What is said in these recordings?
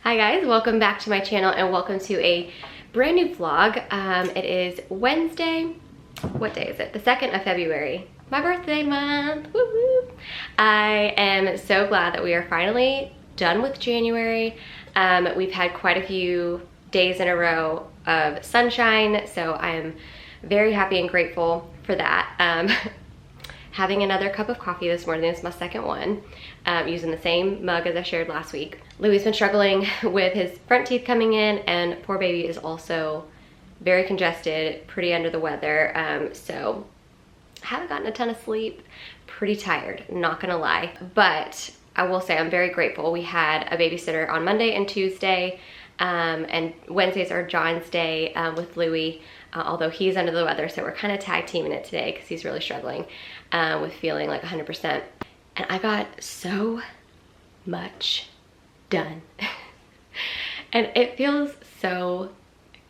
Hi guys, welcome back to my channel and welcome to a brand new vlog. It is Wednesday. What day is it? The 2nd of February. My birthday month. Woo-hoo. I am so glad that we are finally done with January. We've had quite a few days in a row of sunshine, so I am very happy and grateful for that. Having another cup of coffee this morning. This is my second one, using the same mug as I shared last week. Louis been struggling with his front teeth coming in, and poor baby is also very congested, pretty under the weather. So haven't gotten a ton of sleep, pretty tired, not gonna lie. But I will say I'm very grateful. We had a babysitter on Monday and Tuesday, and Wednesdays are John's day with Louis. Although he's under the weather, so we're kind of tag teaming it today because he's really struggling with feeling like 100%. And I got so much done. And it feels so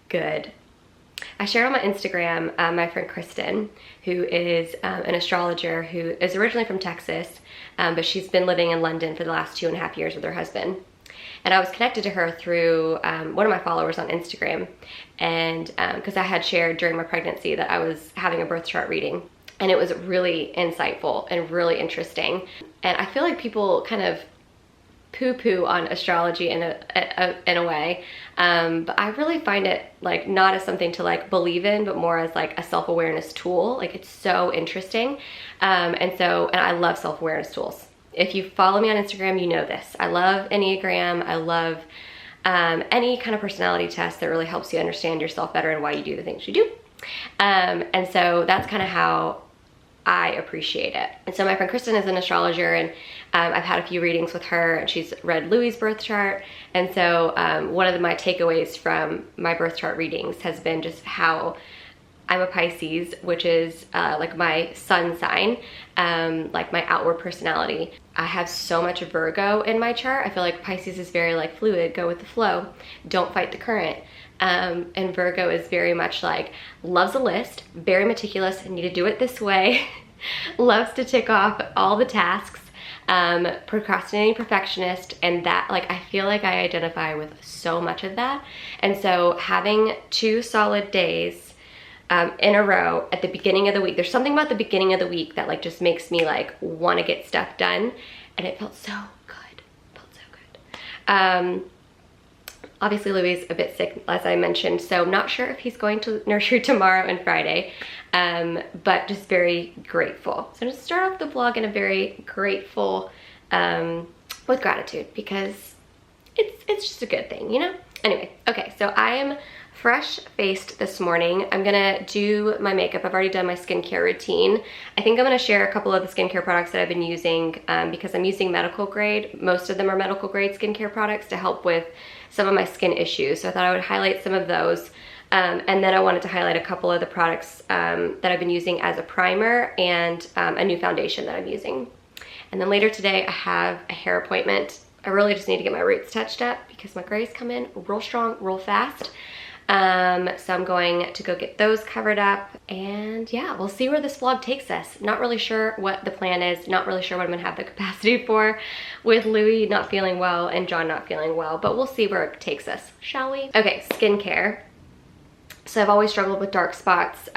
good. I shared on my Instagram my friend Kristen, who is an astrologer who is originally from Texas, but she's been living in London for the last 2.5 years with her husband. And I was connected to her through one of my followers on Instagram, and because I had shared during my pregnancy that I was having a birth chart reading, and it was really insightful and really interesting. And I feel like people kind of poo-poo on astrology in a way, but I really find it like not as something to like believe in, but more as like a self-awareness tool. Like, it's so interesting, and I love self-awareness tools. If you follow me on Instagram, you know this. I love Enneagram. I love any kind of personality test that really helps you understand yourself better and why you do the things you do. And so that's kind of how I appreciate it. And so my friend Kristen is an astrologer, and I've had a few readings with her, and she's read Louis' birth chart. And so one of my takeaways from my birth chart readings has been just how I'm a Pisces, which is like my sun sign, like my outward personality. I have so much Virgo in my chart. I feel like Pisces is very like fluid, go with the flow, don't fight the current. And Virgo is very much like, loves a list, very meticulous, need to do it this way, loves to tick off all the tasks, procrastinating perfectionist, and that, like, I feel like I identify with so much of that. And so having 2 solid days in a row at the beginning of the week, there's something about the beginning of the week that like just makes me like want to get stuff done, and it felt so good. It felt so good. Obviously Louis is a bit sick, as I mentioned, so I'm not sure if he's going to nursery tomorrow and Friday, but just very grateful. So I'm going to start off the vlog in a very grateful, with gratitude, because it's just a good thing, you know? Anyway, okay, so I am fresh faced this morning. I'm gonna do my makeup. I've already done my skincare routine. I think I'm gonna share a couple of the skincare products that I've been using because I'm using medical grade. Most of them are medical grade skincare products to help with some of my skin issues. So I thought I would highlight some of those. And then I wanted to highlight a couple of the products that I've been using as a primer, and a new foundation that I'm using. And then later today I have a hair appointment. I really just need to get my roots touched up because my grays come in real strong, real fast. So I'm going to go get those covered up, and yeah, we'll see where this vlog takes us. Not really sure what the plan is, not really sure what I'm gonna have the capacity for with Louis not feeling well and John not feeling well, but we'll see where it takes us, shall we? Okay, skincare. So I've always struggled with dark spots.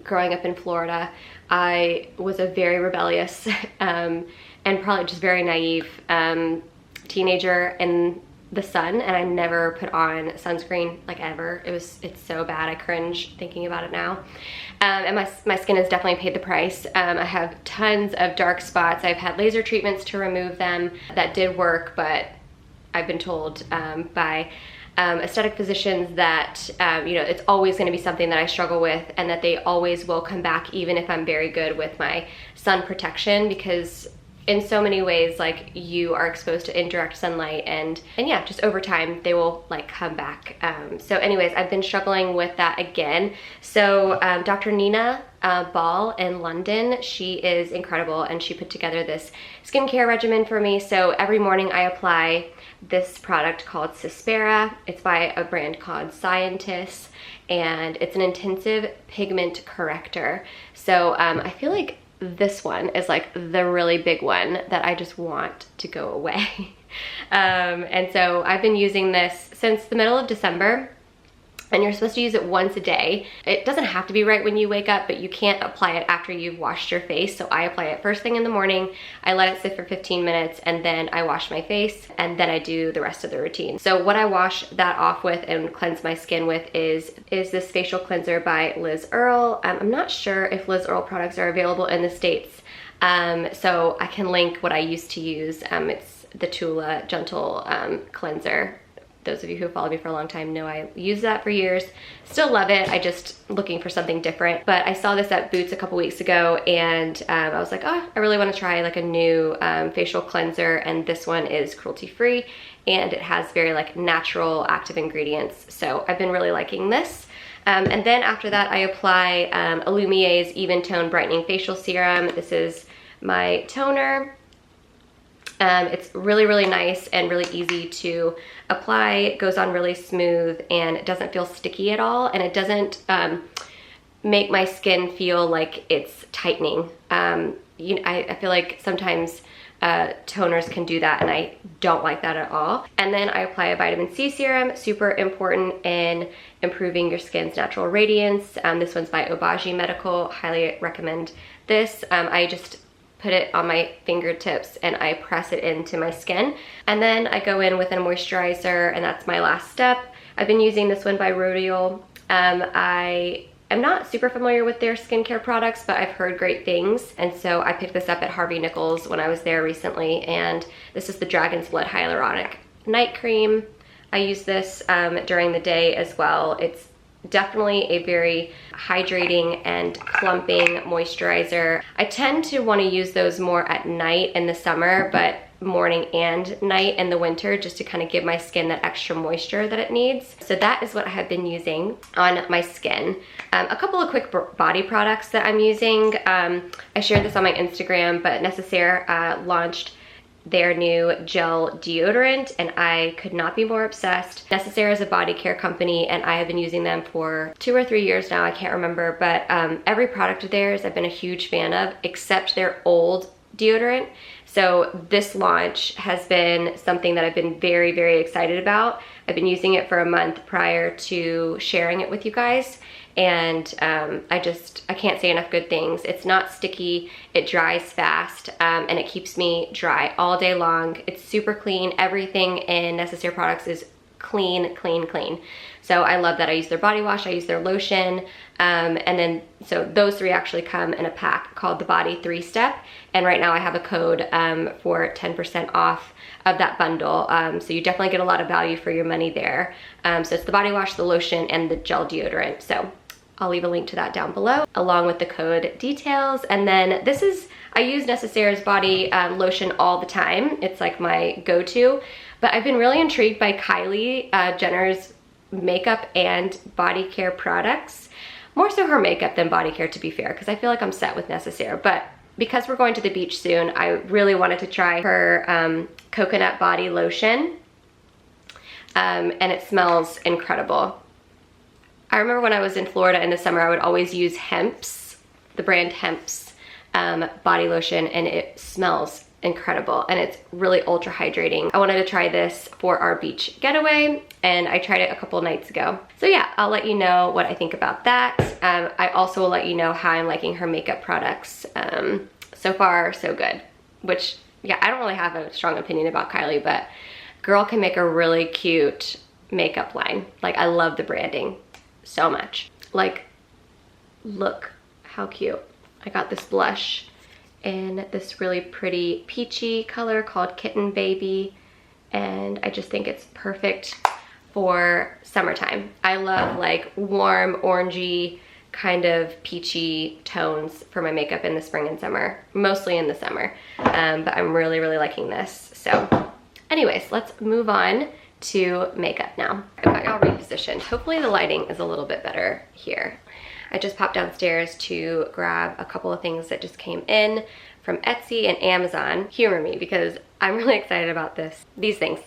Growing up in Florida, I was a very rebellious and probably just very naive teenager in the sun, and I never put on sunscreen like ever. It's so bad, I cringe thinking about it now. And my skin has definitely paid the price. I have tons of dark spots. I've had laser treatments to remove them that did work, but I've been told by aesthetic physicians that you know, it's always going to be something that I struggle with, and that they always will come back even if I'm very good with my sun protection, because in so many ways, like, you are exposed to indirect sunlight, and yeah, just over time they will like come back. So anyways, I've been struggling with that again. So Dr. Nina Ball in London, she is incredible, and she put together this skincare regimen for me. So every morning I apply this product called Cyspera. It's by a brand called Scientist, and it's an intensive pigment corrector. So I feel like this one is like the really big one that I just want to go away. And so I've been using this since the middle of December. And you're supposed to use it once a day. It doesn't have to be right when you wake up, but you can't apply it after you've washed your face. So I apply it first thing in the morning. I let it sit for 15 minutes and then I wash my face and then I do the rest of the routine. So what I wash that off with and cleanse my skin with is this facial cleanser by Liz Earle. I'm not sure if Liz Earle products are available in the States. So I can link what I used to use. It's the Tula Gentle Cleanser. Those of you who follow me for a long time know I used that for years. Still love it. I just looking for something different. But I saw this at Boots a couple weeks ago and I was like, oh, I really want to try like a new facial cleanser, and this one is cruelty-free and it has very like natural active ingredients. So I've been really liking this. And then after that I apply Illumier's Even Tone Brightening Facial Serum. This is my toner. It's really, really nice and really easy to apply. It goes on really smooth and it doesn't feel sticky at all, and it doesn't make my skin feel like it's tightening. You know, I feel like sometimes toners can do that and I don't like that at all. And then I apply a vitamin C serum, super important in improving your skin's natural radiance. This one's by Obagi Medical. Highly recommend this. I just put it on my fingertips and I press it into my skin. And then I go in with a moisturizer, and that's my last step. I've been using this one by Rodial. I am not super familiar with their skincare products, but I've heard great things. And so I picked this up at Harvey Nichols when I was there recently. And this is the Dragon's Blood Hyaluronic Night Cream. I use this during the day as well. It's definitely a very hydrating and plumping moisturizer. I tend to want to use those more at night in the summer, but morning and night in the winter, just to kind of give my skin that extra moisture that it needs. So that is what I have been using on my skin. A couple of quick body products that I'm using. I shared this on my Instagram, but Necessaire launched their new gel deodorant and I could not be more obsessed. Necessaire is a body care company and I have been using them for 2 or 3 years now, I can't remember, but every product of theirs I've been a huge fan of, except their old deodorant. So this launch has been something that I've been very, very excited about. I've been using it for a month prior to sharing it with you guys, and I can't say enough good things. It's not sticky, it dries fast, and it keeps me dry all day long. It's super clean. Everything in Necessaire products is clean, clean, clean. So I love that. I use their body wash, I use their lotion, and then so those 3 actually come in a pack called the Body 3-Step, and right now I have a code for 10% off of that bundle. So you definitely get a lot of value for your money there. So it's the body wash, the lotion, and the gel deodorant. So I'll leave a link to that down below along with the code details. And then this is, I use Necessaire's body lotion all the time. It's like my go-to, but I've been really intrigued by Kylie Jenner's makeup and body care products. More so her makeup than body care, to be fair, because I feel like I'm set with Necessaire. But because we're going to the beach soon, I really wanted to try her coconut body lotion, and it smells incredible. I remember when I was in Florida in the summer, I would always use Hemp's, the brand Hemp's body lotion, and it smells incredible and it's really ultra hydrating. I wanted to try this for our beach getaway and I tried it a couple nights ago. So yeah, I'll let you know what I think about that. I also will let you know how I'm liking her makeup products. So far, so good. Which, yeah, I don't really have a strong opinion about Kylie, but girl can make a really cute makeup line. Like, I love the branding so much. Like, look how cute. I got this blush in this really pretty peachy color called Kitten Baby, and I just think it's perfect for summertime. I love like warm orangey kind of peachy tones for my makeup in the spring and summer, mostly in the summer, but I'm really, really liking this. So anyways, let's move on to makeup now. I've got y'all repositioned. Hopefully the lighting is a little bit better here. I just popped downstairs to grab a couple of things that just came in from Etsy and Amazon. Humor me because I'm really excited about these things.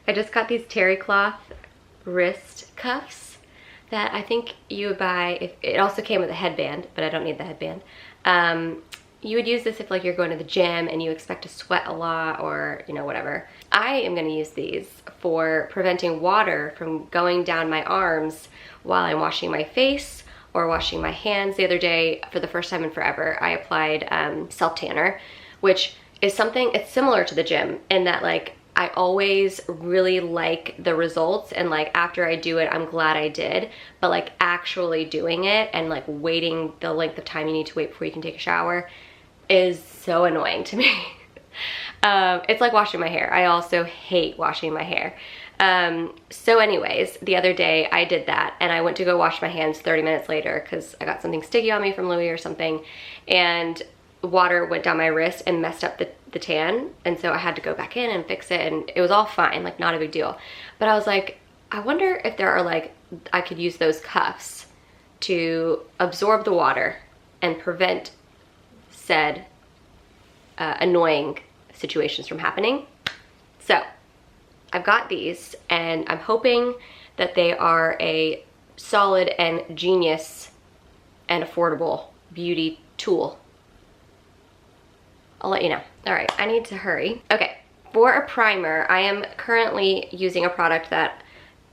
I just got these terry cloth wrist cuffs that I think you would buy if it also came with a headband, but I don't need the headband. You would use this if like you're going to the gym and you expect to sweat a lot or, you know, whatever. I am gonna use these for preventing water from going down my arms while I'm washing my face or washing my hands. The other day, for the first time in forever, I applied self-tanner, which is something, it's similar to the gym in that like, I always really like the results, and like after I do it, I'm glad I did, but like actually doing it and like waiting the length of time you need to wait before you can take a shower is so annoying to me. It's like washing my hair. I also hate washing my hair. So anyways, the other day I did that and I went to go wash my hands 30 minutes later because I got something sticky on me from Louis or something, and water went down my wrist and messed up the tan, and so I had to go back in and fix it, and it was all fine, like not a big deal. But I was like, I wonder if there are like, I could use those cuffs to absorb the water and prevent said annoying situations from happening. So I've got these and I'm hoping that they are a solid and genius and affordable beauty tool. I'll let you know. All right, I need to hurry. Okay, for a primer, I am currently using a product that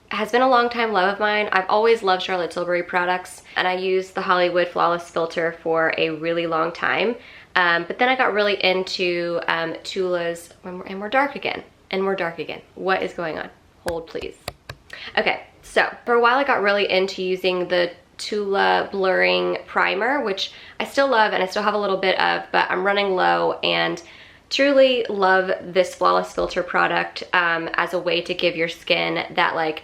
has been a long time love of mine. I've always loved Charlotte Tilbury products, and I used the Hollywood Flawless Filter for a really long time. But then I got really into Tula's, and we're dark again, and we're dark again. What is going on? Hold, please. Okay, so for a while I got really into using the Tula blurring primer, which I still love and I still have a little bit of, but I'm running low, and truly love this Flawless Filter product as a way to give your skin that like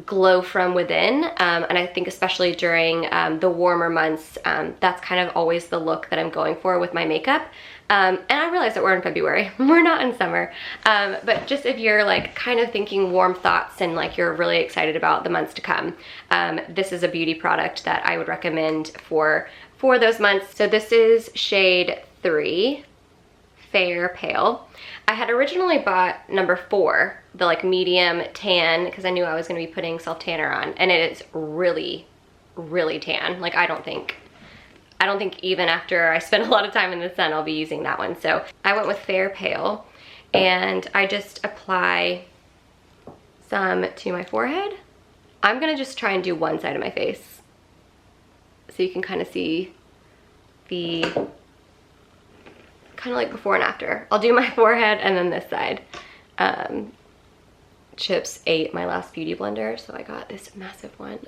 glow from within, and I think especially during the warmer months, that's kind of always the look that I'm going for with my makeup. And I realize that we're in February, we're not in summer, but just if you're like kind of thinking warm thoughts and like you're really excited about the months to come, this is a beauty product that I would recommend for those months. So this is shade 3, Fair Pale. I had originally bought number 4, the like medium tan, because I knew I was going to be putting self tanner on, and it is really, really tan. Like I don't think even after I spend a lot of time in the sun I'll be using that one. So I went with Fair Pale, and I just apply some to my forehead. I'm gonna just try and do one side of my face so you can kind of see the kind of like before and after. I'll do my forehead and then this side. Chips ate my last beauty blender, so I got this massive one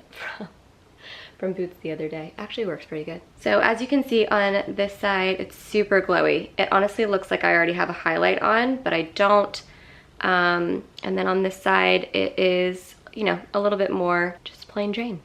from Boots the other day. Actually works pretty good. So as you can see on this side, it's super glowy. It honestly looks like I already have a highlight on, but I don't. And then on this side, it is, you know, a little bit more just plain Jane,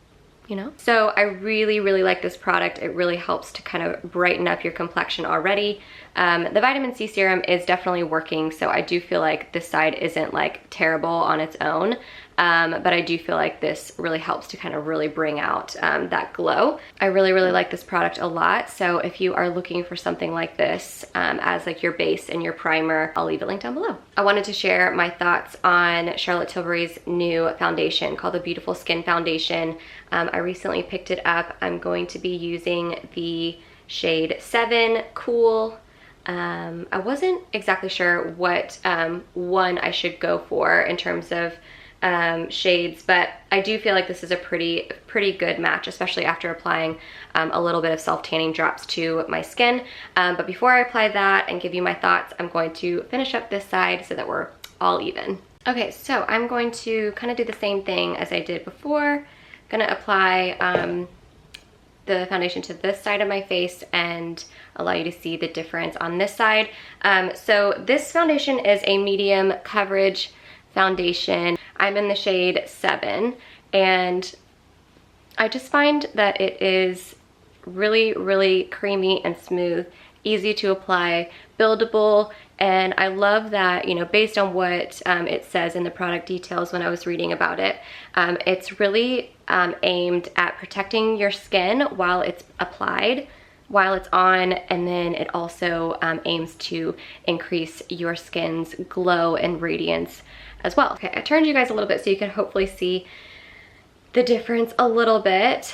you know? So I really, really like this product. It really helps to kind of brighten up your complexion already. The vitamin C serum is definitely working, so I do feel like this side isn't like terrible on its own. But I do feel like this really helps to kind of really bring out that glow. I really, really like this product a lot. So if you are looking for something like this as like your base and your primer, I'll leave a link down below. I wanted to share my thoughts on Charlotte Tilbury's new foundation called the Beautiful Skin Foundation. I recently picked it up. I'm going to be using the shade 7 Cool. I wasn't exactly sure what one I should go for in terms of shades, but I do feel like this is a pretty good match, especially after applying a little bit of self-tanning drops to my skin. But before I apply that and give you my thoughts, I'm going to finish up this side so that we're all even. Okay, so I'm going to kind of do the same thing as I did before. Gonna apply the foundation to this side of my face and allow you to see the difference on this side. So this foundation is a medium coverage foundation. I'm in the shade 7, and I just find that it is really, really creamy and smooth, easy to apply, buildable, and I love that, you know, based on what it says in the product details when I was reading about it, it's really aimed at protecting your skin while it's applied, while it's on, and then it also aims to increase your skin's glow and radiance as well. Okay, I turned you guys a little bit so you can hopefully see the difference a little bit.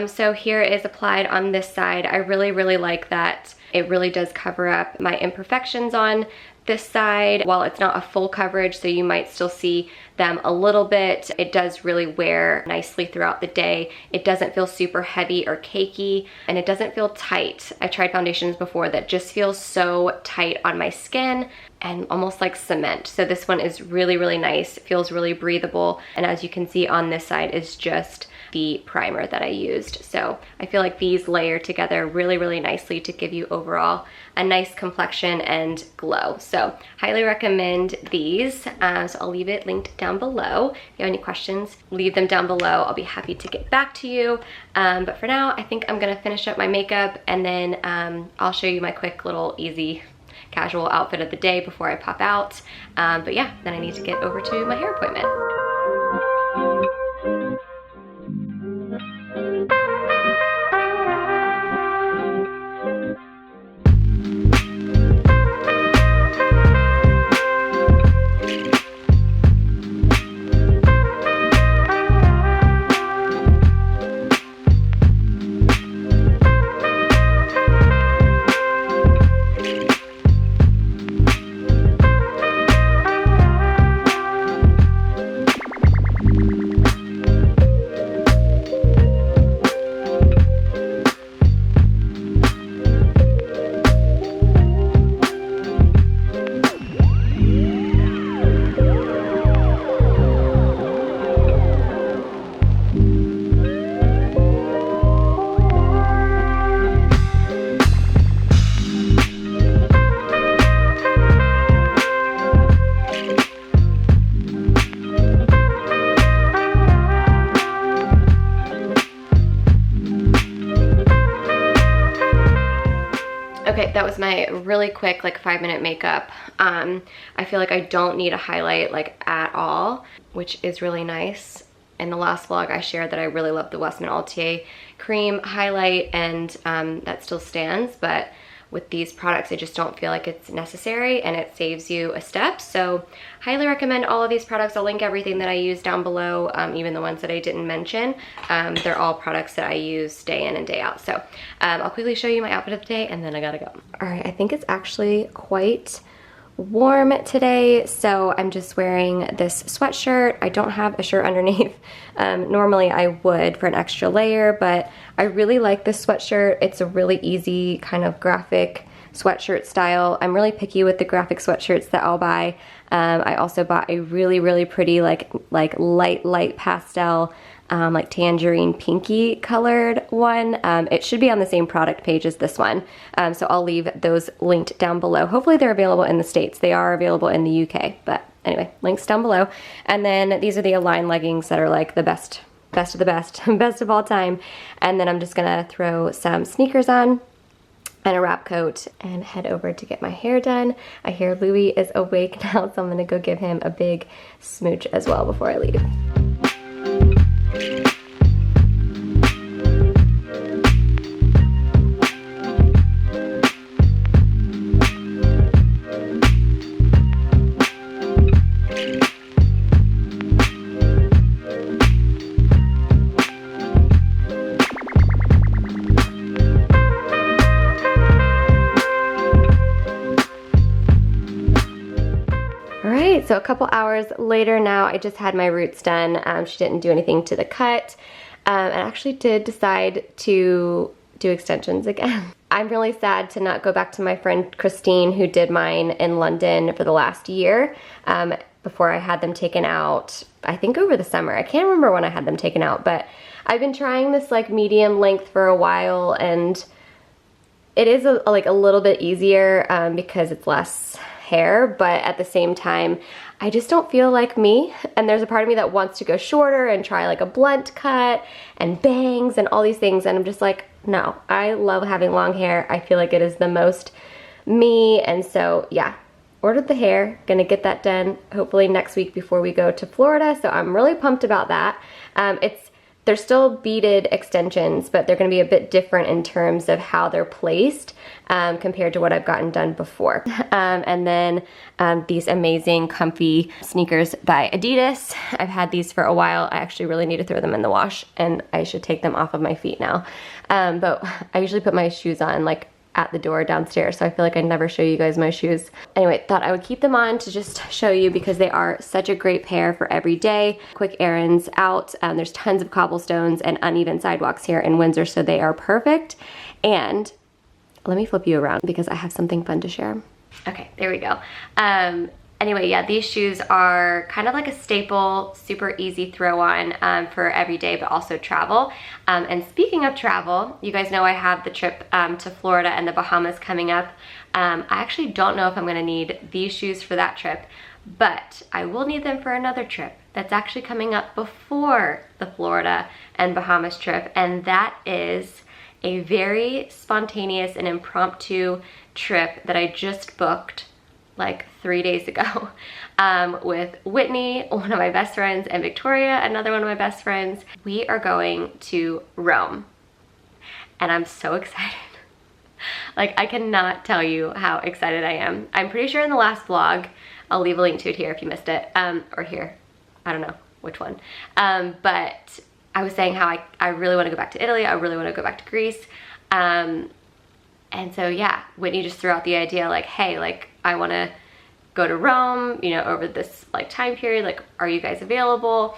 So here is applied on this side. I really, really like that. It really does cover up my imperfections on this side. While it's not a full coverage, so you might still see them a little bit, it does really wear nicely throughout the day. It doesn't feel super heavy or cakey, and it doesn't feel tight. I tried foundations before that just feels so tight on my skin and almost like cement. So this one is really, really nice. It feels really breathable. And as you can see on this side is just the primer that I used. So I feel like these layer together really, really nicely to give you overall a nice complexion and glow. So highly recommend these. So I'll leave it linked down below. If you have any questions, leave them down below. I'll be happy to get back to you. But for now, I think I'm gonna finish up my makeup, and then I'll show you my quick little easy casual outfit of the day before I pop out. But yeah, then I need to get over to my hair appointment. Okay, that was my really quick, like 5-minute makeup. I feel like I don't need a highlight like at all, which is really nice. In the last vlog, I shared that I really love the Westman Altier cream highlight, and that still stands, but with these products, I just don't feel like it's necessary, and it saves you a step. So highly recommend all of these products. I'll link everything that I use down below, even the ones that I didn't mention. They're all products that I use day in and day out. So I'll quickly show you my outfit of the day, and then I gotta go. All right, I think it's actually quite warm today, so I'm just wearing this sweatshirt. I don't have a shirt underneath. Normally I would for an extra layer, but I really like this sweatshirt. It's a really easy kind of graphic sweatshirt style. I'm really picky with the graphic sweatshirts that I'll buy. I also bought a really, really pretty like light pastel like tangerine pinky colored one. It should be on the same product page as this one. So I'll leave those linked down below. Hopefully they're available in the States. They are available in the UK, but anyway, links down below. And then these are the Align leggings that are like the best of the best, best of all time. And then I'm just gonna throw some sneakers on and a wrap coat and head over to get my hair done. I hear Louis is awake now, so I'm gonna go give him a big smooch as well before I leave. So a couple hours later now, I just had my roots done. She didn't do anything to the cut. And actually did decide to do extensions again. I'm really sad to not go back to my friend Christine, who did mine in London for the last year, before I had them taken out, I think over the summer. I can't remember when I had them taken out, but I've been trying this like medium length for a while, and it is like a little bit easier because it's less hair, but at the same time, I just don't feel like me. And there's a part of me that wants to go shorter and try like a blunt cut and bangs and all these things. And I'm just like, no, I love having long hair. I feel like it is the most me. And so yeah, ordered the hair, gonna get that done hopefully next week before we go to Florida. So I'm really pumped about that. It's They're still beaded extensions, but they're gonna be a bit different in terms of how they're placed compared to what I've gotten done before. And then these amazing comfy sneakers by Adidas. I've had these for a while. I actually really need to throw them in the wash, and I should take them off of my feet now. But I usually put my shoes on like at the door downstairs, so I feel like I never show you guys my shoes. Anyway, thought I would keep them on to just show you because they are such a great pair for every day. Quick errands out. There's tons of cobblestones and uneven sidewalks here in Windsor, so they are perfect. And let me flip you around because I have something fun to share. Okay, there we go. Anyway, yeah, these shoes are kind of like a staple, super easy throw on for every day, but also travel. And speaking of travel, you guys know I have the trip to Florida and the Bahamas coming up. I actually don't know if I'm gonna need these shoes for that trip, but I will need them for another trip that's actually coming up before the Florida and Bahamas trip, and that is a very spontaneous and impromptu trip that I just booked like 3 days ago with Whitney, one of my best friends, and Victoria, another one of my best friends. We are going to Rome, and I'm so excited. Like, I cannot tell you how excited I am. I'm pretty sure in the last vlog, I'll leave a link to it here if you missed it, or here, I don't know which one. But I was saying how I really want to go back to Italy. I really want to go back to Greece. And so yeah, Whitney just threw out the idea like, hey, like I want to go to Rome, you know, over this like time period, like are you guys available?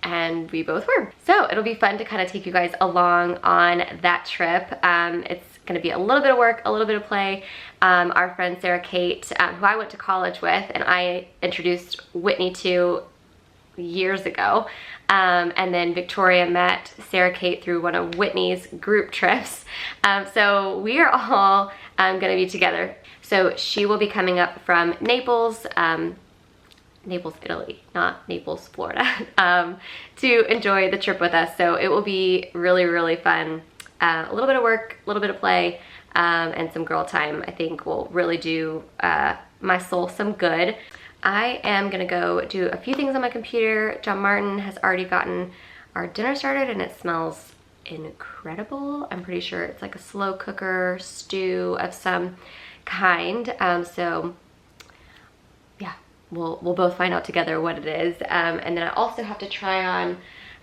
And we both were. So it'll be fun to kind of take you guys along on that trip. It's gonna be a little bit of work, a little bit of play. Our friend Sarah Kate, who I went to college with and I introduced Whitney to years ago. And then Victoria met Sarah Kate through one of Whitney's group trips. So we are all gonna be together. So she will be coming up from Naples, Naples, Italy, not Naples, Florida, to enjoy the trip with us. So it will be really, really fun. A little bit of work, a little bit of play, and some girl time I think will really do my soul some good. I am gonna go do a few things on my computer. John Martin has already gotten our dinner started and it smells incredible. I'm pretty sure it's like a slow cooker stew of some kind. So yeah, we'll both find out together what it is. And then I also have to try on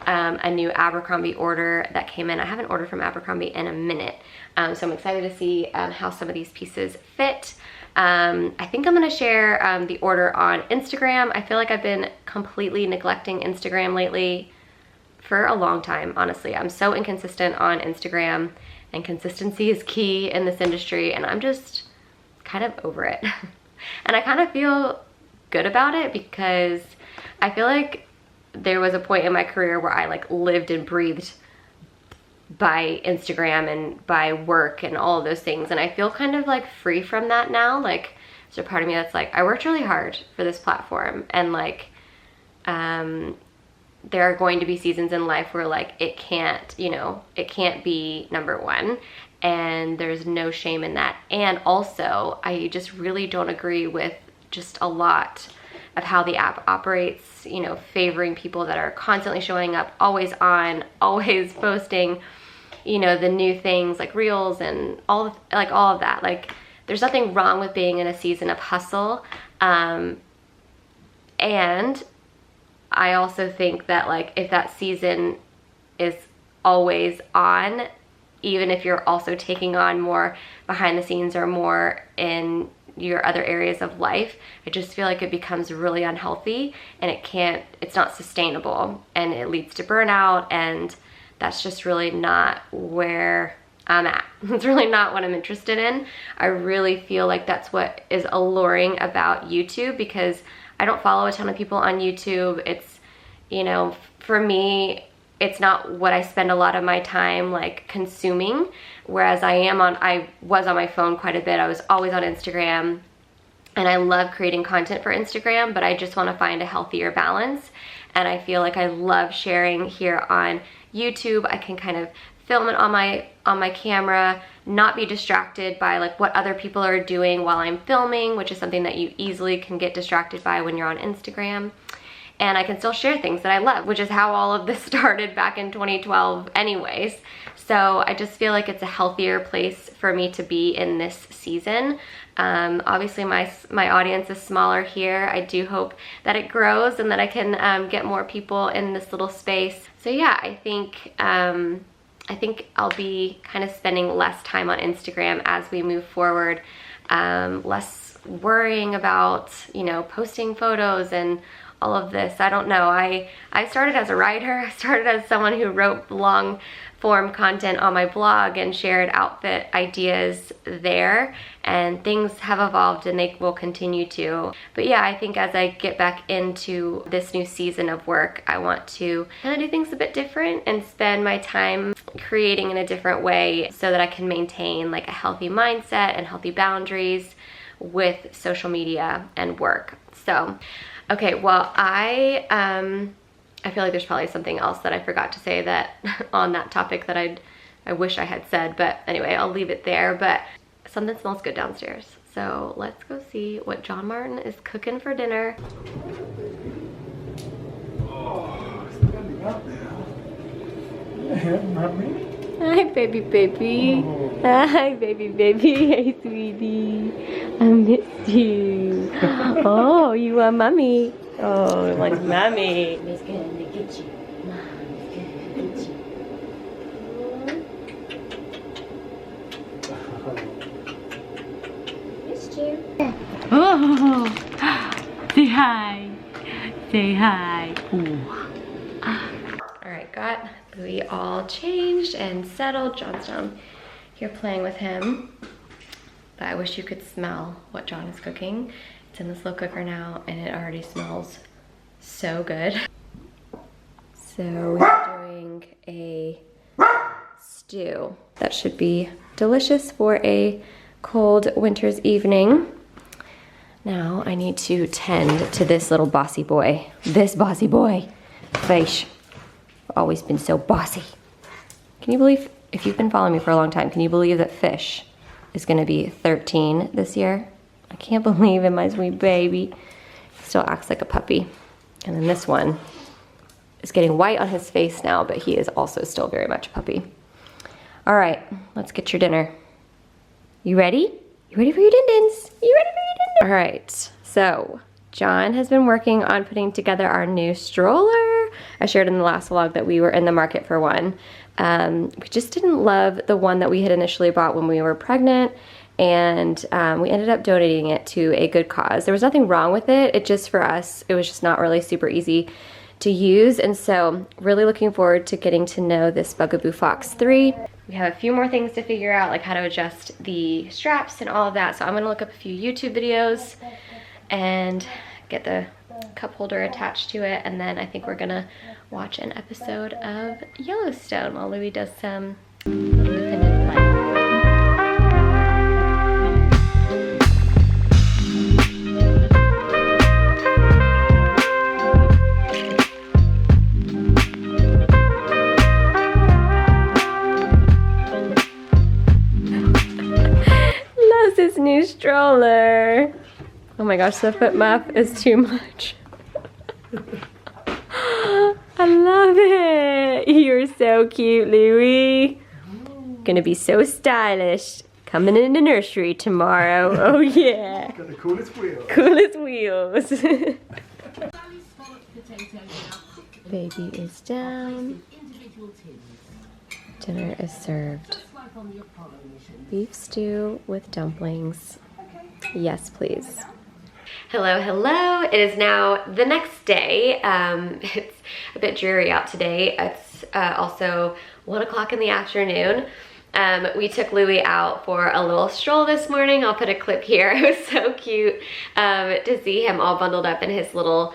a new Abercrombie order that came in. I haven't ordered from Abercrombie in a minute. So I'm excited to see how some of these pieces fit. I think I'm gonna share the order on Instagram. I feel like I've been completely neglecting Instagram lately for a long time, honestly. I'm so inconsistent on Instagram, and consistency is key in this industry, and I'm just kind of over it. And I kind of feel good about it because I feel like there was a point in my career where I like lived and breathed by Instagram and by work and all of those things, and I feel kind of like free from that now. Like, there's a part of me that's like, I worked really hard for this platform, and like there are going to be seasons in life where like it can't, you know, it can't be number one, and there's no shame in that. And also I just really don't agree with just a lot of how the app operates, you know, favoring people that are constantly showing up, always on, always posting, you know, the new things like reels and all of that. Like, there's nothing wrong with being in a season of hustle. And I also think that like if that season is always on, even if you're also taking on more behind the scenes or more in your other areas of life, I just feel like it becomes really unhealthy, and it's not sustainable, and it leads to burnout, and that's just really not where I'm at. It's really not what I'm interested in. I really feel like that's what is alluring about YouTube, because I don't follow a ton of people on YouTube. It's, you know, for me, it's not what I spend a lot of my time like consuming, whereas I was on my phone quite a bit. I was always on Instagram, and I love creating content for Instagram, but I just want to find a healthier balance. And I feel like I love sharing here on YouTube. I can kind of film it on my camera, not be distracted by like what other people are doing while I'm filming, which is something that you easily can get distracted by when you're on Instagram. and I can still share things that I love, which is how all of this started back in 2012 anyways. So I just feel like it's a healthier place for me to be in this season. Obviously my audience is smaller here. I do hope that it grows and that I can get more people in this little space. So yeah, I think I'll be kind of spending less time on Instagram as we move forward, less worrying about, you know, posting photos and all of this. I don't know. I started as a writer. I started as someone who wrote long form content on my blog and shared outfit ideas there, and things have evolved and they will continue to. But yeah, I think as I get back into this new season of work, I want to kind of do things a bit different and spend my time creating in a different way so that I can maintain like a healthy mindset and healthy boundaries with social media and work. So, okay, well, I feel like there's probably something else that I forgot to say that on that topic that I wish I had said, but anyway, I'll leave it there. But something smells good downstairs. So let's go see what John Martin is cooking for dinner. Oh, it's standing up now. Yeah, mommy. Hi, baby, baby. Oh. Hi, baby, baby. Hey, sweetie. I miss you. Oh, you are mommy. Oh, it wants mommy. Let's get in the kitchen. Let's get in the kitchen. Missed you. Oh, say hi. Say hi. Ooh. All right, got Louis all changed and settled. John's down here playing with him. But I wish you could smell what John is cooking. It's in this slow cooker now and it already smells so good. So we're doing a stew that should be delicious for a cold winter's evening. Now I need to tend to this little bossy boy. This bossy boy. Fish. I've always been so bossy. Can you believe, if you've been following me for a long time, can you believe that Fish is gonna be 13 this year? I can't believe it, my sweet baby. He still acts like a puppy. And then this one is getting white on his face now, but he is also still very much a puppy. All right, let's get your dinner. You ready? You ready for your din-dins? You ready for your din-dins? All right, so John has been working on putting together our new stroller. I shared in the last vlog that we were in the market for one. We just didn't love the one that we had initially bought when we were pregnant, and we ended up donating it to a good cause. There was nothing wrong with it. It just, for us, it was just not really super easy to use. And so really looking forward to getting to know this Bugaboo Fox 3. We have a few more things to figure out, like how to adjust the straps and all of that. So I'm gonna look up a few YouTube videos and get the cup holder attached to it. And then I think we're gonna watch an episode of Yellowstone while Louis does some independent play. This new stroller. Oh my gosh, the foot muff is too much. I love it. You're so cute, Louis. Gonna be so stylish. Coming in the nursery tomorrow. Oh yeah. Got the coolest wheels. Coolest wheels. Baby is down. Dinner is served. Beef stew with dumplings. Yes, please. Hello, hello. It is now the next day. It's a bit dreary out today. It's also 1 o'clock in the afternoon. We took Louis out for a little stroll this morning. I'll put a clip here. It was so cute to see him all bundled up in his little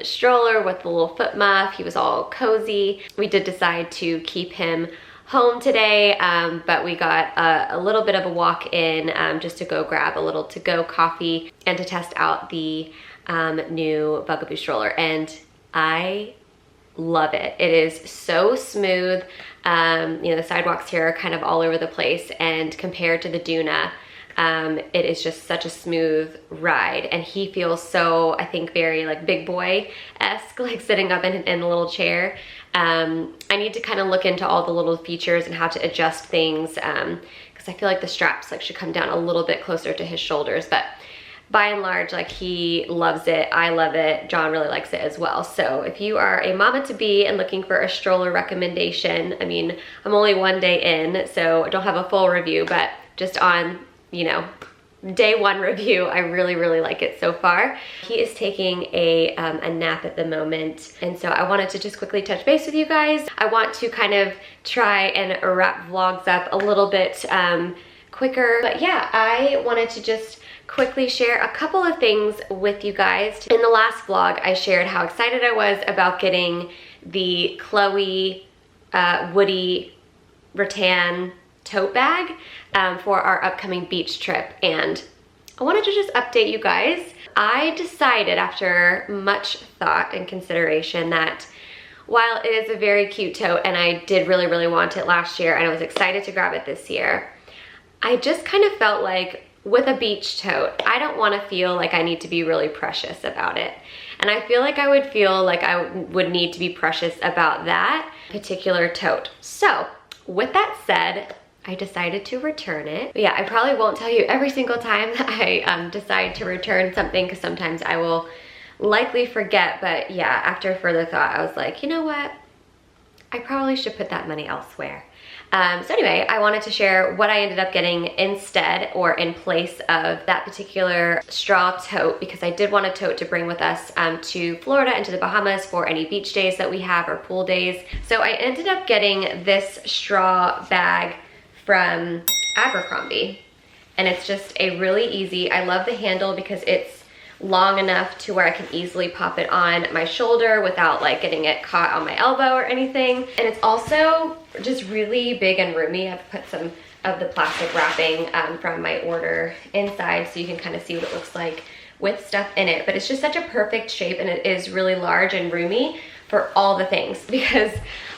stroller with the little foot muff. He was all cozy. We did decide to keep him home today, but we got a little bit of a walk in just to go grab a little to-go coffee and to test out the new Bugaboo stroller, and I love it. It is so smooth. You know, the sidewalks here are kind of all over the place, and compared to the Duna, it is just such a smooth ride, and he feels so, I think, very like big boy-esque, like sitting up in a little chair. I need to kind of look into all the little features and how to adjust things, because I feel like the straps like should come down a little bit closer to his shoulders, but by and large, like, he loves it, I love it, John really likes it as well. So if you are a mama-to-be and looking for a stroller recommendation, I mean, I'm only one day in, so I don't have a full review, but just on, you know, day one review, I really, really like it so far. He is taking a nap at the moment, and so I wanted to just quickly touch base with you guys. I want to kind of try and wrap vlogs up a little bit quicker, but yeah, I wanted to just quickly share a couple of things with you guys. In the last vlog, I shared how excited I was about getting the Chloe Woody rattan tote bag for our upcoming beach trip, and I wanted to just update you guys. I decided after much thought and consideration that while it is a very cute tote, and I did really, really want it last year, and I was excited to grab it this year, I just kind of felt like with a beach tote, I don't want to feel like I need to be really precious about it. And I feel like I would feel like I would need to be precious about that particular tote. So with that said, I decided to return it. But yeah, I probably won't tell you every single time that I decide to return something, because sometimes I will likely forget. But yeah, after further thought, I was like, you know what? I probably should put that money elsewhere. So anyway, I wanted to share what I ended up getting instead, or in place of that particular straw tote, because I did want a tote to bring with us to Florida and to the Bahamas for any beach days that we have, or pool days. So I ended up getting this straw bag from Abercrombie, and it's just a really easy, I love the handle because it's long enough to where I can easily pop it on my shoulder without like getting it caught on my elbow or anything. And it's also just really big and roomy. I've put some of the plastic wrapping from my order inside so you can kind of see what it looks like with stuff in it. But it's just such a perfect shape, and it is really large and roomy for all the things, because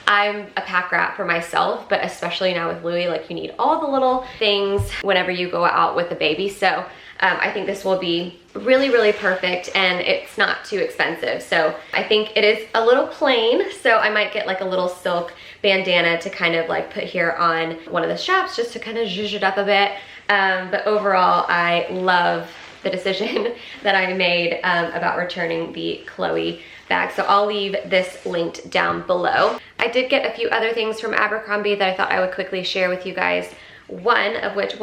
I'm a pack rat for myself, but especially now with Louis, like, you need all the little things whenever you go out with a baby. So I think this will be really, really perfect, and it's not too expensive. So I think it is a little plain, so I might get like a little silk bandana to kind of like put here on one of the straps just to kind of zhuzh it up a bit. But overall, I love the decision that I made about returning the Chloe bag. So I'll leave this linked down below. I did get a few other things from Abercrombie that I thought I would quickly share with you guys. One of which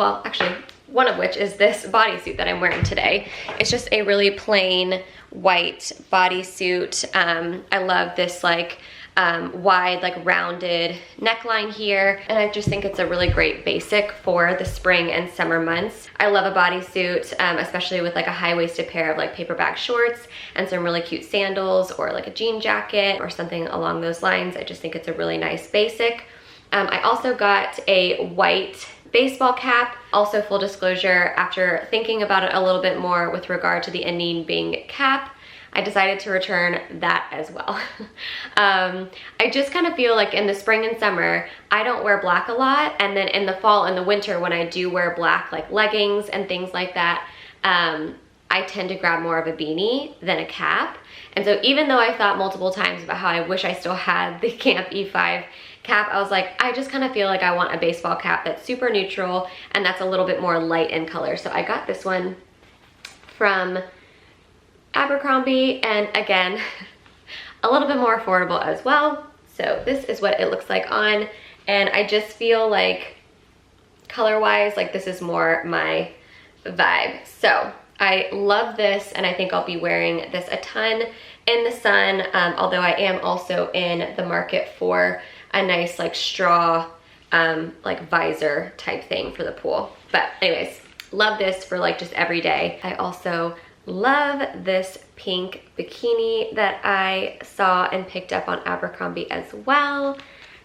is this bodysuit that I'm wearing today. It's just a really plain white bodysuit. I love this like wide, like rounded neckline here, and I just think it's a really great basic for the spring and summer months. I love a bodysuit, especially with like a high-waisted pair of like paperback shorts and some really cute sandals, or like a jean jacket or something along those lines. I just think it's a really nice basic. I also got a white baseball cap. Also, full disclosure, after thinking about it a little bit more with regard to the Anine Bing cap, I decided to return that as well. I just kind of feel like in the spring and summer, I don't wear black a lot, and then in the fall and the winter when I do wear black, like leggings and things like that, I tend to grab more of a beanie than a cap. And so even though I thought multiple times about how I wish I still had the Camp E5 cap, I was like, I just kind of feel like I want a baseball cap that's super neutral and that's a little bit more light in color. So I got this one from Abercrombie, and again, a little bit more affordable as well. So this is what it looks like on, and I just feel like color-wise, like this is more my vibe. So I love this, and I think I'll be wearing this a ton in the sun, although I am also in the market for a nice like straw like visor type thing for the pool. But anyways, love this for like just every day. I also love this pink bikini that I saw and picked up on Abercrombie as well.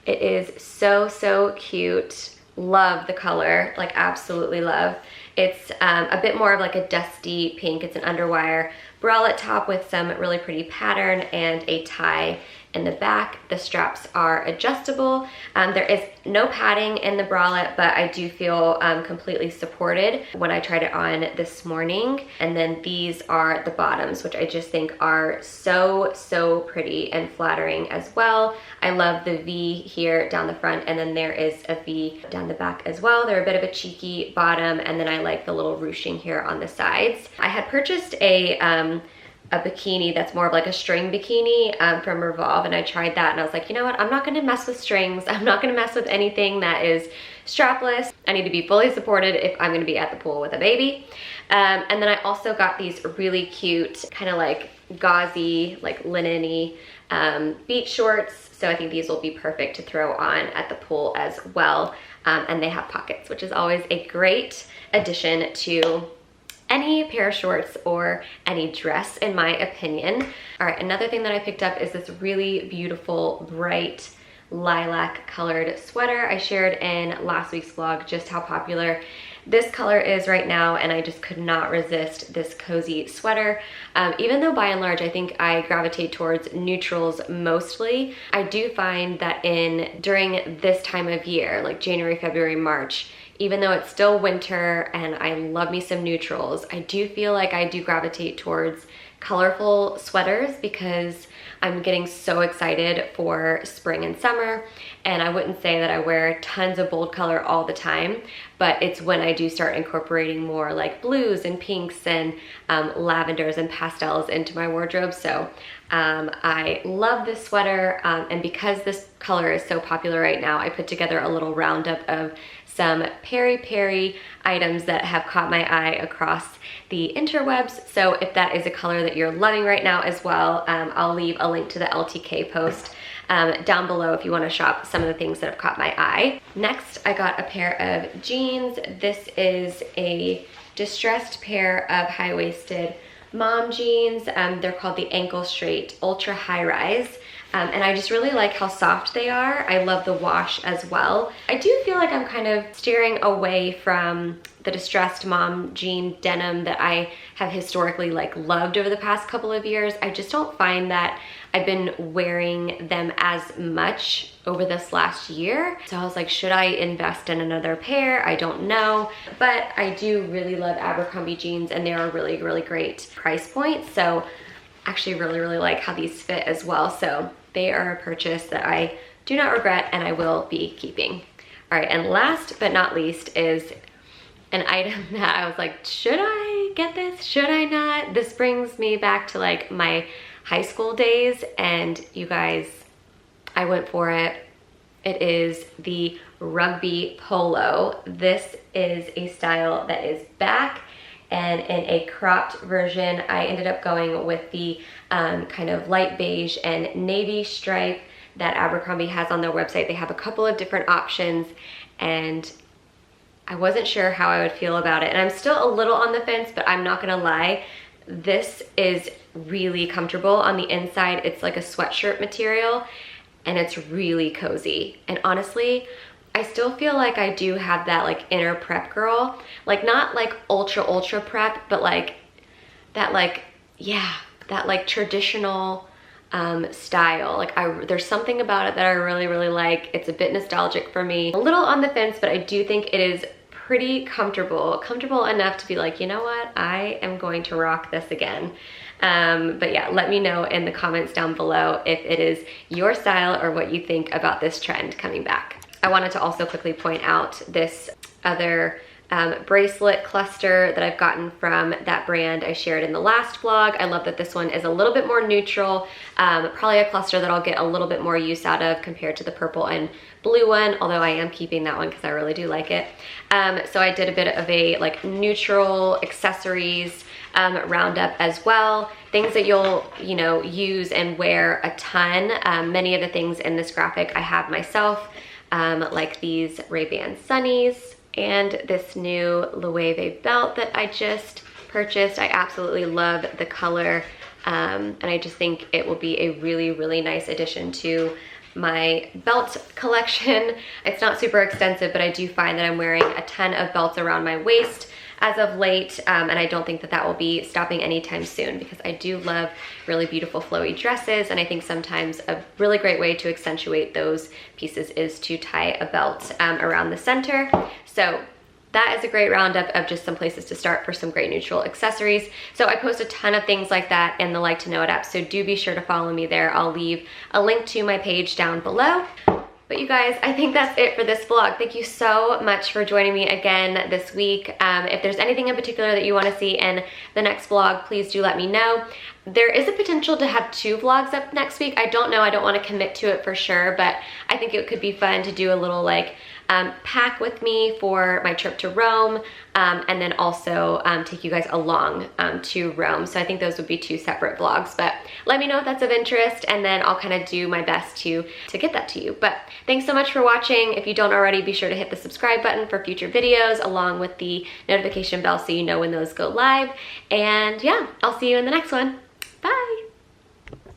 It is so, so cute. Love the color, like absolutely love. It's a bit more of like a dusty pink. It's an underwire bralette top with some really pretty pattern and a tie in the back. The straps are adjustable. There is no padding in the bralette, but I do feel completely supported when I tried it on this morning. And then these are the bottoms, which I just think are so pretty and flattering as well. I love the V here down the front, and then there is a V down the back as well. They're a bit of a cheeky bottom, and then I like the little ruching here on the sides. I had purchased a bikini that's more of like a string bikini from Revolve, and I tried that and I was like, you know what, I'm not gonna mess with strings. I'm not gonna mess with anything that is strapless. I need to be fully supported if I'm gonna be at the pool with a baby. And then I also got these really cute kind of like gauzy, like linen-y beach shorts. So I think these will be perfect to throw on at the pool as well. And they have pockets, which is always a great addition to any pair of shorts or any dress, in my opinion. All right, another thing that I picked up is this really beautiful, bright lilac colored sweater. I shared in last week's vlog just how popular this color is right now, and I just could not resist this cozy sweater. Even though by and large I think I gravitate towards neutrals mostly, I do find that during this time of year, like January, February, March, even though it's still winter and I love me some neutrals, I do feel like I do gravitate towards colorful sweaters because I'm getting so excited for spring and summer. And I wouldn't say that I wear tons of bold color all the time, but it's when I do start incorporating more like blues and pinks and lavenders and pastels into my wardrobe. So I love this sweater, and because this color is so popular right now, I put together a little roundup of some peri items that have caught my eye across the interwebs. So if that is a color that you're loving right now as well, I'll leave a link to the LTK post down below if you want to shop some of the things that have caught my eye. Next, I got a pair of jeans. This is a distressed pair of high-waisted mom jeans. They're called the Ankle Straight Ultra High Rise. And I just really like how soft they are. I love the wash as well. I do feel like I'm kind of steering away from the distressed mom jean denim that I have historically like loved over the past couple of years. I just don't find that I've been wearing them as much over this last year. So I was like, should I invest in another pair? I don't know. But I do really love Abercrombie jeans, and they are really great price point. So actually really like how these fit as well. So they are a purchase that I do not regret and I will be keeping. All right, and last but not least is an item that I was like, should I get this? Should I not? This brings me back to like my high school days, and you guys, I went for it. It is the Rugby Polo. This is a style that is back, and in a cropped version, I ended up going with the kind of light beige and navy stripe that Abercrombie has on their website. They have a couple of different options, and I wasn't sure how I would feel about it. And I'm still a little on the fence, but I'm not gonna lie, this is really comfortable on the inside. It's like a sweatshirt material, and it's really cozy. And honestly, I still feel like I do have that like inner prep girl, like not like ultra prep, but like that like, yeah, that like traditional style. Like there's something about it that I really like. It's a bit nostalgic for me. A little on the fence, but I do think it is pretty comfortable enough to be like, you know what, I am going to rock this again. But yeah, let me know in the comments down below if it is your style or what you think about this trend coming back. I wanted to also quickly point out this other bracelet cluster that I've gotten from that brand I shared in the last vlog. I love that this one is a little bit more neutral, probably a cluster that I'll get a little bit more use out of compared to the purple and blue one, although I am keeping that one because I really do like it. So I did a bit of a like neutral accessories roundup as well. Things that you'll, you know, use and wear a ton. Many of the things in this graphic I have myself, like these Ray-Ban Sunnies and this new Loewe belt that I just purchased. I absolutely love the color, and I just think it will be a really nice addition to my belt collection. It's not super extensive, but I do find that I'm wearing a ton of belts around my waist as of late, and I don't think that that will be stopping anytime soon because I do love really beautiful flowy dresses, and I think sometimes a really great way to accentuate those pieces is to tie a belt around the center. So that is a great roundup of just some places to start for some great neutral accessories. So I post a ton of things like that in the Like to Know It app, so do be sure to follow me there. I'll leave a link to my page down below. But you guys, I think that's it for this vlog. Thank you so much for joining me again this week. If there's anything in particular that you want to see in the next vlog, please do let me know. There is a potential to have 2 vlogs up next week. I don't know, I don't want to commit to it for sure, but I think it could be fun to do a little like pack with me for my trip to Rome, and then also take you guys along to Rome. So I think those would be 2 separate vlogs, but let me know if that's of interest, and then I'll kind of do my best to get that to you. But thanks so much for watching. If you don't already, be sure to hit the subscribe button for future videos along with the notification bell so you know when those go live. And yeah, I'll see you in the next one. Bye.